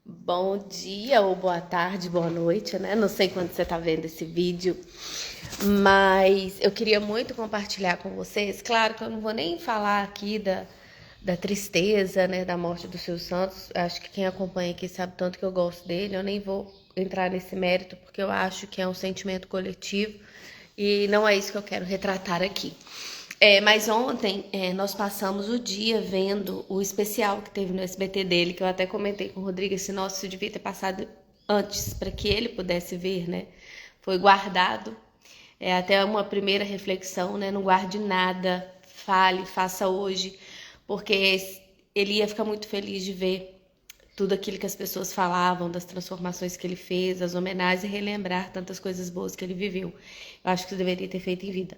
Bom dia, ou boa tarde, boa noite, né? Não sei quando você tá vendo esse vídeo, mas eu queria muito compartilhar com vocês. Claro que eu não vou nem falar aqui da tristeza, né? Da morte do Silvio Santos. Acho que quem acompanha aqui sabe tanto que eu gosto dele. Eu nem vou entrar nesse mérito, porque eu acho que é um sentimento coletivo e não é isso que eu quero retratar aqui. Mas ontem nós passamos o dia vendo o especial que teve no SBT dele, que eu até comentei com o Rodrigo, esse nosso isso devia ter passado antes, para que ele pudesse ver, né? Foi guardado. É até uma primeira reflexão, né? Não guarde nada, fale, faça hoje, porque ele ia ficar muito feliz de ver tudo aquilo que as pessoas falavam, das transformações que ele fez, as homenagens e relembrar tantas coisas boas que ele viveu. Eu acho que isso deveria ter feito em vida.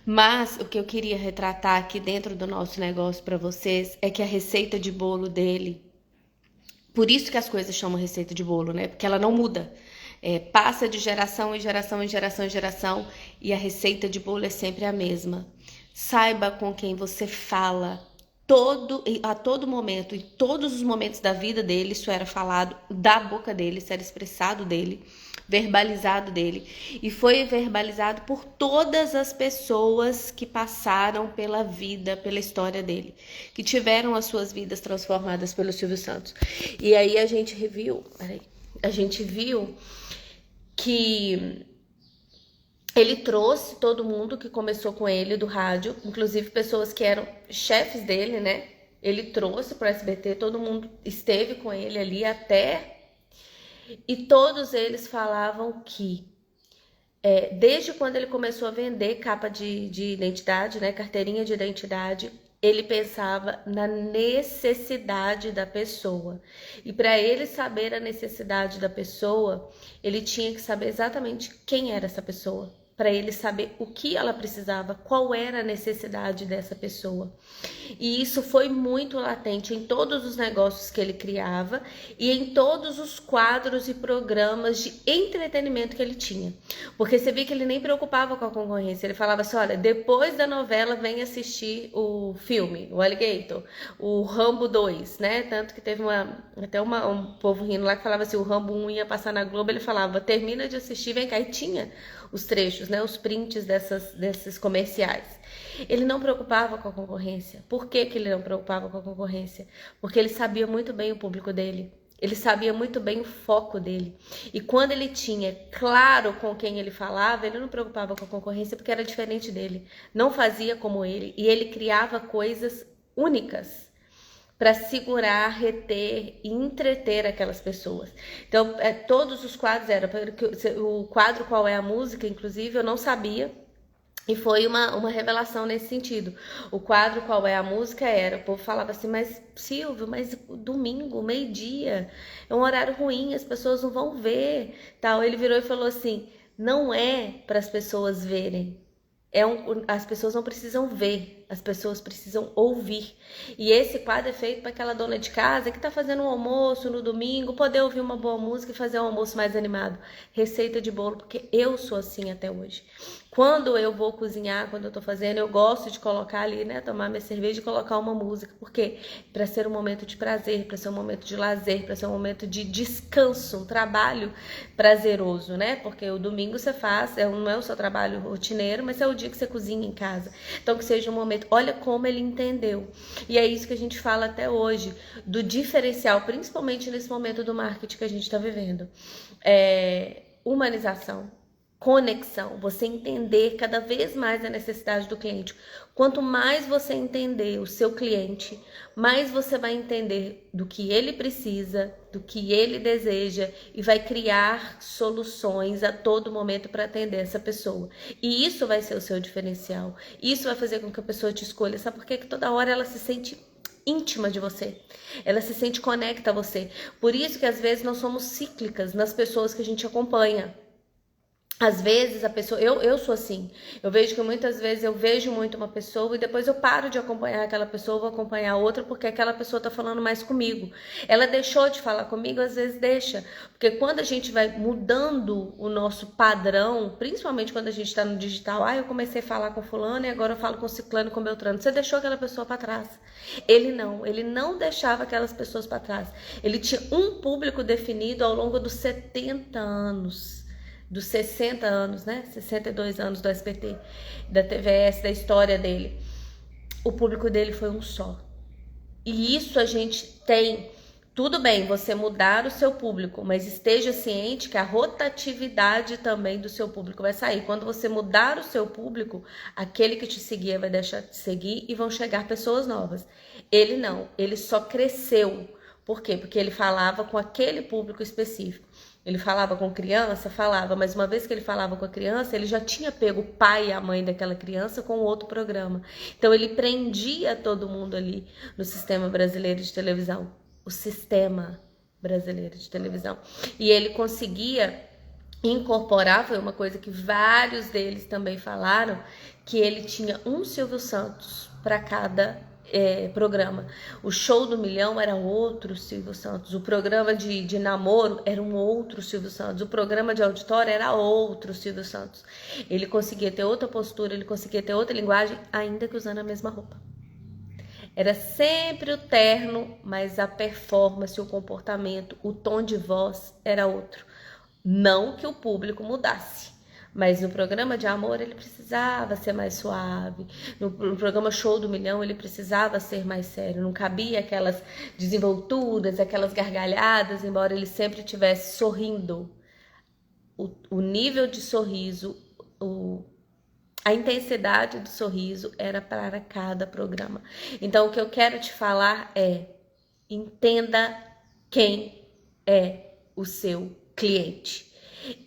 Mas o que eu queria retratar aqui dentro do nosso negócio para vocês é que a receita de bolo dele, por isso que as coisas chamam receita de bolo, né? Porque ela não muda. Passa de geração em geração em geração em geração e a receita de bolo é sempre a mesma. Saiba com quem você fala, a todo momento, em todos os momentos da vida dele, isso era falado da boca dele, isso era expressado dele, verbalizado dele. E foi verbalizado por todas as pessoas que passaram pela vida, pela história dele, que tiveram as suas vidas transformadas pelo Silvio Santos. E aí a gente viu que ele trouxe todo mundo que começou com ele do rádio, inclusive pessoas que eram chefes dele, né? Ele trouxe para o SBT, todo mundo esteve com ele ali até. E todos eles falavam que, desde quando ele começou a vender capa de identidade, né? Carteirinha de identidade, ele pensava na necessidade da pessoa. E para ele saber a necessidade da pessoa, ele tinha que saber exatamente quem era essa pessoa, para ele saber o que ela precisava, qual era a necessidade dessa pessoa. E isso foi muito latente em todos os negócios que ele criava e em todos os quadros e programas de entretenimento que ele tinha. Porque você vê que ele nem preocupava com a concorrência. Ele falava assim, olha, depois da novela vem assistir o filme, o Alligator, o Rambo 2, né? Tanto que teve um povo rindo lá que falava assim, o Rambo 1 ia passar na Globo, ele falava, termina de assistir, vem cá. E tinha os trechos, né? Os prints desses comerciais. Ele não preocupava com a concorrência. Por que ele não preocupava com a concorrência? Porque ele sabia muito bem o público dele. Ele sabia muito bem o foco dele. E quando ele tinha claro com quem ele falava, ele não preocupava com a concorrência porque era diferente dele. Não fazia como ele. E ele criava coisas únicas para segurar, reter e entreter aquelas pessoas. Então, todos os quadros eram. O quadro Qual é a Música, inclusive, eu não sabia. E foi uma revelação nesse sentido. O quadro Qual é a Música era, o povo falava assim, mas Silvio, mas domingo, meio-dia, é um horário ruim, as pessoas não vão ver, tal. Ele virou e falou assim, não é para as pessoas verem, as pessoas não precisam ver, as pessoas precisam ouvir. E esse quadro é feito para aquela dona de casa que está fazendo um almoço no domingo, poder ouvir uma boa música e fazer um almoço mais animado. Receita de bolo, porque eu sou assim até hoje. Quando eu vou cozinhar, quando eu tô fazendo, eu gosto de colocar ali, né, tomar minha cerveja e colocar uma música, porque para ser um momento de prazer, para ser um momento de lazer, para ser um momento de descanso, um trabalho prazeroso, né? Porque o domingo você faz, não é o seu trabalho rotineiro, mas é o dia que você cozinha em casa. Então que seja um momento, olha como ele entendeu. E é isso que a gente fala até hoje, do diferencial, principalmente nesse momento do marketing que a gente está vivendo. Humanização. Conexão, você entender cada vez mais a necessidade do cliente. Quanto mais você entender o seu cliente, mais você vai entender do que ele precisa, do que ele deseja e vai criar soluções a todo momento para atender essa pessoa. E isso vai ser o seu diferencial. Isso vai fazer com que a pessoa te escolha. Sabe por quê? Que toda hora ela se sente íntima de você. Ela se sente conecta a você. Por isso que às vezes nós somos cíclicas nas pessoas que a gente acompanha. Às vezes a pessoa, eu sou assim, eu vejo que muitas vezes eu vejo muito uma pessoa e depois eu paro de acompanhar aquela pessoa, vou acompanhar outra porque aquela pessoa tá falando mais comigo. Ela deixou de falar comigo, às vezes deixa, porque quando a gente vai mudando o nosso padrão, principalmente quando a gente tá no digital, eu comecei a falar com fulano e agora eu falo com ciclano, com beltrano, você deixou aquela pessoa para trás. Ele não deixava aquelas pessoas para trás. Ele tinha um público definido ao longo dos 70 anos. Dos 60 anos, né? 62 anos do SBT, da TVS, da história dele. O público dele foi um só. E isso a gente tem. Tudo bem, você mudar o seu público, mas esteja ciente que a rotatividade também do seu público vai sair. Quando você mudar o seu público, aquele que te seguia vai deixar de seguir e vão chegar pessoas novas. Ele não, ele só cresceu. Por quê? Porque ele falava com aquele público específico. Ele falava com criança, falava, mas uma vez que ele falava com a criança, ele já tinha pego o pai e a mãe daquela criança com outro programa. Então ele prendia todo mundo ali no sistema brasileiro de televisão. O sistema brasileiro de televisão. E ele conseguia incorporar, foi uma coisa que vários deles também falaram, que ele tinha um Silvio Santos para cada programa. O Show do Milhão era outro Silvio Santos. O programa de namoro era um outro Silvio Santos. O programa de auditório era outro Silvio Santos. Ele conseguia ter outra postura, ele conseguia ter outra linguagem, ainda que usando a mesma roupa. Era sempre o terno, mas a performance, o comportamento, o tom de voz era outro. Não que o público mudasse. Mas no programa de amor ele precisava ser mais suave. No programa Show do Milhão ele precisava ser mais sério. Não cabia aquelas desenvolturas, aquelas gargalhadas, embora ele sempre estivesse sorrindo. O nível de sorriso, a intensidade do sorriso era para cada programa. Então o que eu quero te falar é: entenda quem é o seu cliente.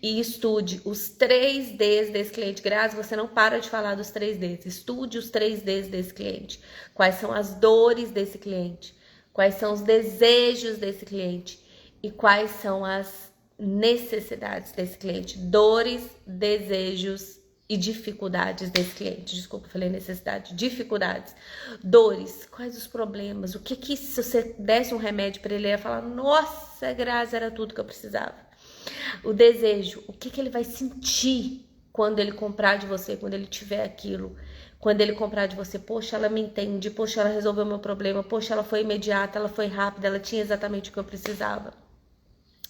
E estude os 3Ds desse cliente. Graças, você não para de falar dos 3Ds. Estude os 3Ds desse cliente. Quais são as dores desse cliente? Quais são os desejos desse cliente? E quais são as necessidades desse cliente? Dores, desejos e dificuldades desse cliente. Desculpa, falei necessidade. Dificuldades. Dores. Quais os problemas? O que se você desse um remédio para ele, ele ia falar: nossa, Graça, era tudo que eu precisava. O desejo, o que ele vai sentir quando ele comprar de você, quando ele tiver aquilo, quando ele comprar de você? Poxa, ela me entende, poxa, ela resolveu meu problema, poxa, ela foi imediata, ela foi rápida, ela tinha exatamente o que eu precisava.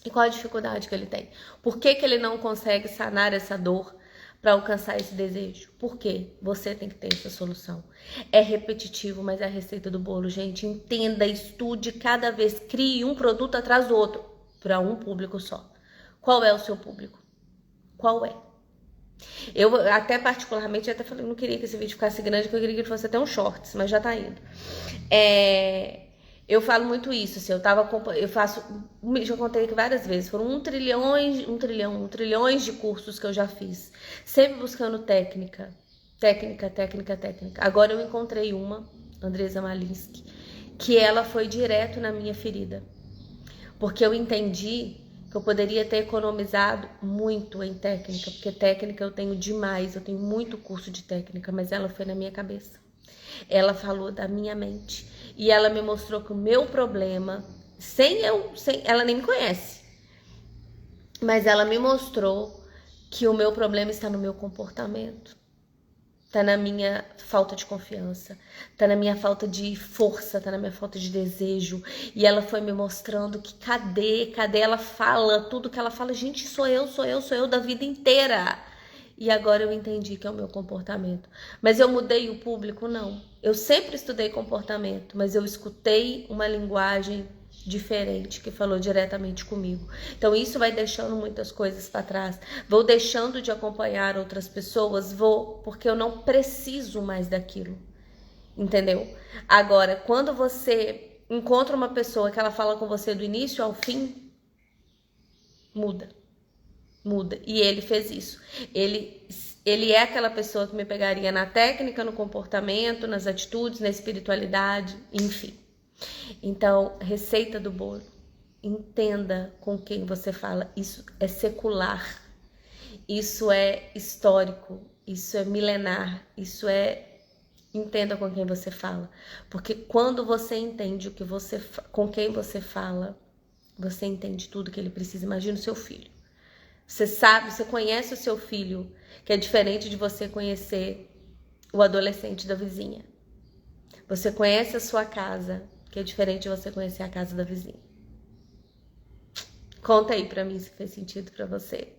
E qual a dificuldade que ele tem? Por que ele não consegue sanar essa dor para alcançar esse desejo? Por quê? Você tem que ter essa solução. É repetitivo, mas é a receita do bolo, gente. Entenda, estude cada vez, crie um produto atrás do outro para um público só. Qual é o seu público? Qual é? Eu até particularmente, até falei, não queria que esse vídeo ficasse grande, porque eu queria que ele fosse até um shorts, mas já tá indo. Eu falo muito isso, assim, já contei aqui várias vezes, foram um trilhões de cursos que eu já fiz, sempre buscando técnica. Agora eu encontrei uma, Andresa Malinski, que ela foi direto na minha ferida, porque eu entendi que eu poderia ter economizado muito em técnica, porque técnica eu tenho demais, eu tenho muito curso de técnica, mas ela foi na minha cabeça. Ela falou da minha mente e ela me mostrou que o meu problema, ela nem me conhece, mas ela me mostrou que o meu problema está no meu comportamento. Tá na minha falta de confiança, tá na minha falta de força, tá na minha falta de desejo. E ela foi me mostrando que cadê ela fala, tudo que ela fala, gente, sou eu da vida inteira. E agora eu entendi que é o meu comportamento. Mas eu mudei o público? Não. Eu sempre estudei comportamento, mas eu escutei uma linguagem diferente que falou diretamente comigo. Então isso vai deixando muitas coisas para trás. Vou deixando de acompanhar outras pessoas, porque eu não preciso mais daquilo. Entendeu? Agora, quando você encontra uma pessoa que ela fala com você do início ao fim, muda. E ele fez isso. Ele é aquela pessoa que me pegaria na técnica, no comportamento, nas atitudes, na espiritualidade, enfim. Então, receita do bolo. Entenda com quem você fala. Isso é secular. Isso é histórico, isso é milenar, isso é... Entenda com quem você fala, porque quando você entende com quem você fala, você entende tudo que ele precisa. Imagina o seu filho. Você sabe, você conhece o seu filho, que é diferente de você conhecer o adolescente da vizinha. Você conhece a sua casa, que é diferente de você conhecer a casa da vizinha. Conta aí pra mim se fez sentido pra você.